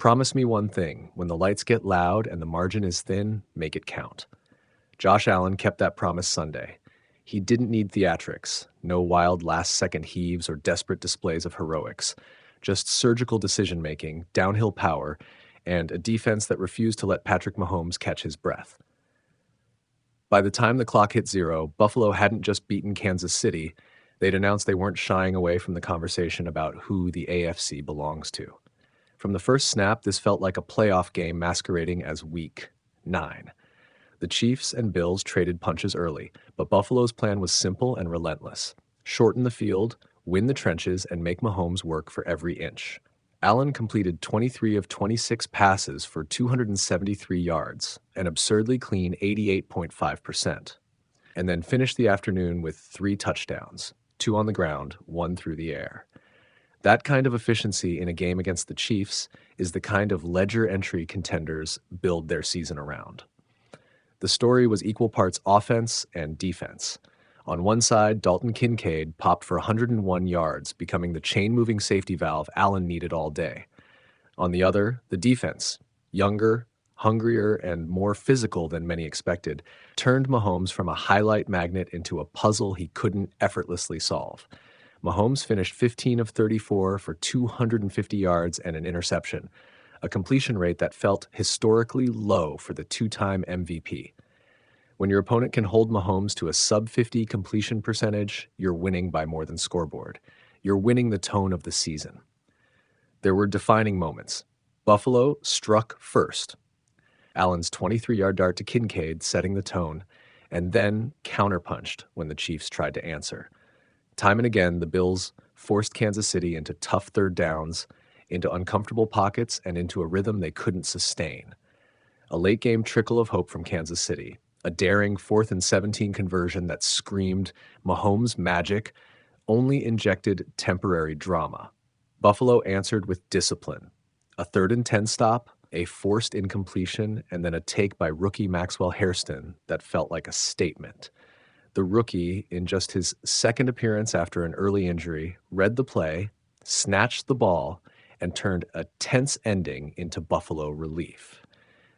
Promise me one thing: when the lights get loud and the margin is thin, make it count. Josh Allen kept that promise Sunday. He didn't need theatrics, no wild last-second heaves or desperate displays of heroics, just surgical decision-making, downhill power, and a defense that refused to let Patrick Mahomes catch his breath. By the time the clock hit zero, Buffalo hadn't just beaten Kansas City. They'd announced they weren't shying away from the conversation about who the AFC belongs to. From the first snap, this felt like a playoff game masquerading as Week 9. The Chiefs and Bills traded punches early, but Buffalo's plan was simple and relentless. Shorten the field, win the trenches, and make Mahomes work for every inch. Allen completed 23 of 26 passes for 273 yards, an absurdly clean 88.5%, and then finished the afternoon with 3 touchdowns, 2 on the ground, 1 through the air. That kind of efficiency in a game against the Chiefs is the kind of ledger entry contenders build their season around. The story was equal parts offense and defense. On one side, Dalton Kincaid popped for 101 yards, becoming the chain-moving safety valve Allen needed all day. On the other, the defense, younger, hungrier, and more physical than many expected, turned Mahomes from a highlight magnet into a puzzle he couldn't effortlessly solve. Mahomes finished 15 of 34 for 250 yards and an interception, a completion rate that felt historically low for the two-time MVP. When your opponent can hold Mahomes to a sub-50 completion percentage, you're winning by more than scoreboard. You're winning the tone of the season. There were defining moments. Buffalo struck first. Allen's 23-yard dart to Kincaid setting the tone, and then counterpunched when the Chiefs tried to answer. Time and again, the Bills forced Kansas City into tough third downs, into uncomfortable pockets, and into a rhythm they couldn't sustain. A late-game trickle of hope from Kansas City, a daring 4th and 17 conversion that screamed Mahomes magic, only injected temporary drama. Buffalo answered with discipline. A 3rd and 10 stop, a forced incompletion, and then a take by rookie Maxwell Hairston that felt like a statement. The rookie, in just his second appearance after an early injury, read the play, snatched the ball, and turned a tense ending into Buffalo relief.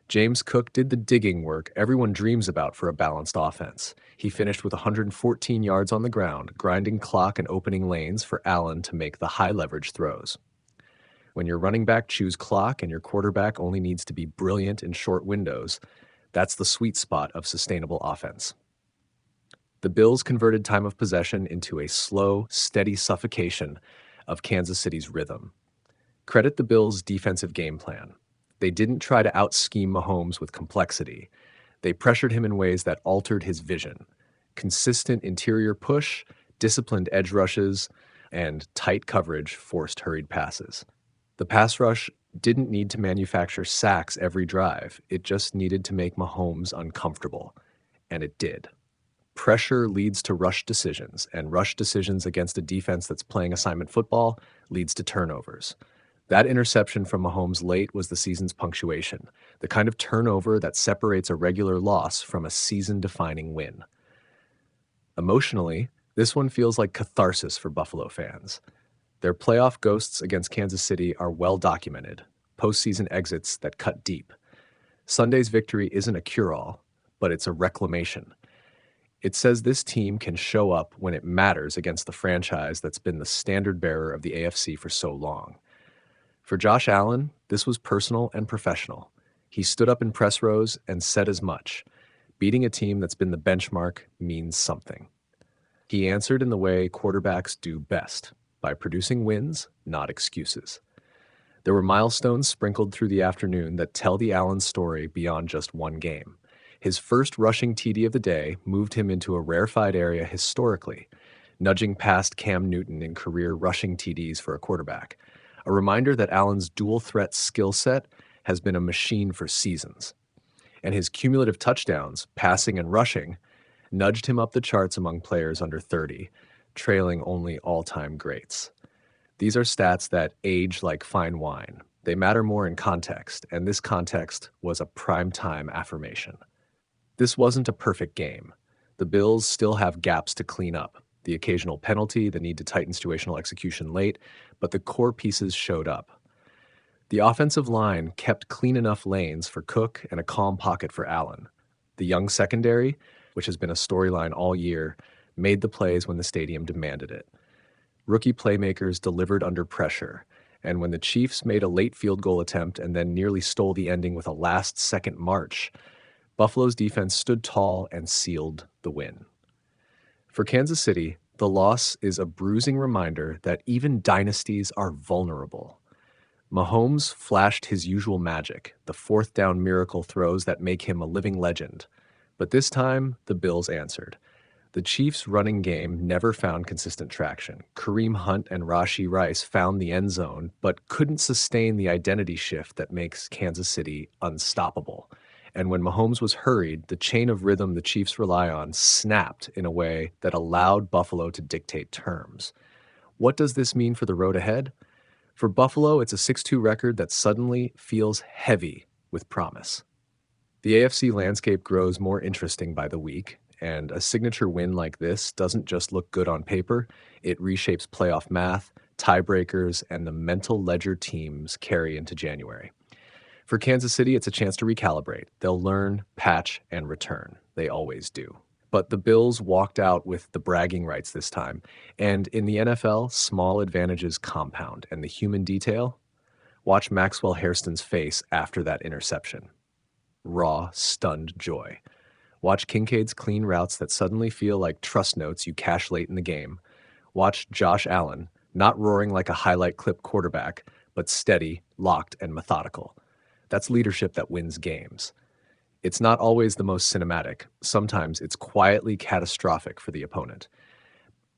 James Cook did the digging work everyone dreams about for a balanced offense. He finished with 114 yards on the ground, grinding clock and opening lanes for Allen to make the high-leverage throws. When your running back chews clock and your quarterback only needs to be brilliant in short windows, that's the sweet spot of sustainable offense. The Bills converted time of possession into a slow, steady suffocation of Kansas City's rhythm. Credit the Bills' defensive game plan. They didn't try to out-scheme Mahomes with complexity. They pressured him in ways that altered his vision. Consistent interior push, disciplined edge rushes, and tight coverage forced hurried passes. The pass rush didn't need to manufacture sacks every drive. It just needed to make Mahomes uncomfortable. And it did. Pressure leads to rush decisions, and rush decisions against a defense that's playing assignment football leads to turnovers. That interception from Mahomes late was the season's punctuation, the kind of turnover that separates a regular loss from a season-defining win. Emotionally, this one feels like catharsis for Buffalo fans. Their playoff ghosts against Kansas City are well documented, postseason exits that cut deep. Sunday's victory isn't a cure-all, but it's a reclamation. It says this team can show up when it matters against the franchise that's been the standard-bearer of the AFC for so long. For Josh Allen, this was personal and professional. He stood up in press rows and said as much. Beating a team that's been the benchmark means something. He answered in the way quarterbacks do best, by producing wins, not excuses. There were milestones sprinkled through the afternoon that tell the Allen story beyond just one game. His first rushing TD of the day moved him into a rarefied area historically, nudging past Cam Newton in career rushing TDs for a quarterback. A reminder that Allen's dual-threat skill set has been a machine for seasons. And his cumulative touchdowns, passing and rushing, nudged him up the charts among players under 30, trailing only all-time greats. These are stats that age like fine wine. They matter more in context, and this context was a prime-time affirmation. This wasn't a perfect game. The Bills still have gaps to clean up. The occasional penalty, the need to tighten situational execution late, but the core pieces showed up. The offensive line kept clean enough lanes for Cook and a calm pocket for Allen. The young secondary, which has been a storyline all year, made the plays when the stadium demanded it. Rookie playmakers delivered under pressure, and when the Chiefs made a late field goal attempt and then nearly stole the ending with a last-second march, Buffalo's defense stood tall and sealed the win. For Kansas City, the loss is a bruising reminder that even dynasties are vulnerable. Mahomes flashed his usual magic, the fourth down miracle throws that make him a living legend. But this time, the Bills answered. The Chiefs' running game never found consistent traction. Kareem Hunt and Rashee Rice found the end zone, but couldn't sustain the identity shift that makes Kansas City unstoppable. And when Mahomes was hurried, the chain of rhythm the Chiefs rely on snapped in a way that allowed Buffalo to dictate terms. What does this mean for the road ahead? For Buffalo, it's a 6-2 record that suddenly feels heavy with promise. The AFC landscape grows more interesting by the week, and a signature win like this doesn't just look good on paper, it reshapes playoff math, tiebreakers, and the mental ledger teams carry into January. For Kansas City, it's a chance to recalibrate. They'll learn, patch, and return. They always do. But the Bills walked out with the bragging rights this time. And in the NFL, small advantages compound. And the human detail? Watch Maxwell Hairston's face after that interception. Raw, stunned joy. Watch Kincaid's clean routes that suddenly feel like trust notes you cash late in the game. Watch Josh Allen, not roaring like a highlight clip quarterback, but steady, locked, and methodical. That's leadership that wins games. It's not always the most cinematic. Sometimes it's quietly catastrophic for the opponent.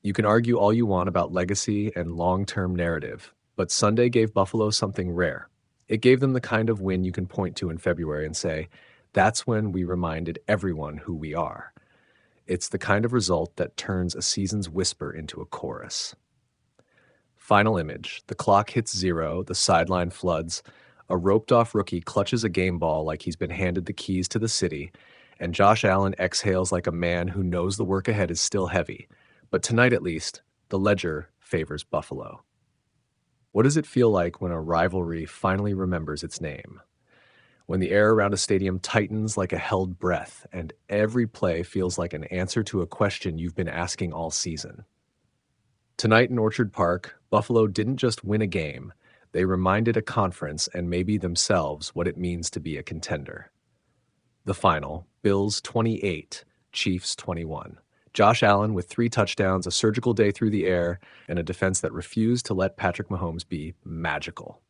You can argue all you want about legacy and long-term narrative, but Sunday gave Buffalo something rare. It gave them the kind of win you can point to in February and say, that's when we reminded everyone who we are. It's the kind of result that turns a season's whisper into a chorus. Final image. The clock hits 0, the sideline floods. A roped-off rookie clutches a game ball like he's been handed the keys to the city, and Josh Allen exhales like a man who knows the work ahead is still heavy. But tonight, at least, the ledger favors Buffalo. What does it feel like when a rivalry finally remembers its name? When the air around a stadium tightens like a held breath, and every play feels like an answer to a question you've been asking all season? Tonight in Orchard Park, Buffalo didn't just win a game. They reminded a conference and maybe themselves what it means to be a contender. The final, Bills 28, Chiefs 21. Josh Allen with 3 touchdowns, a surgical day through the air, and a defense that refused to let Patrick Mahomes be magical.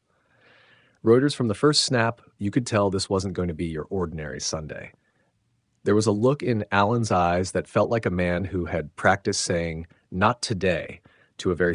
Reuters, from the first snap, you could tell this wasn't going to be your ordinary Sunday. There was a look in Allen's eyes that felt like a man who had practiced saying, "not today," to a very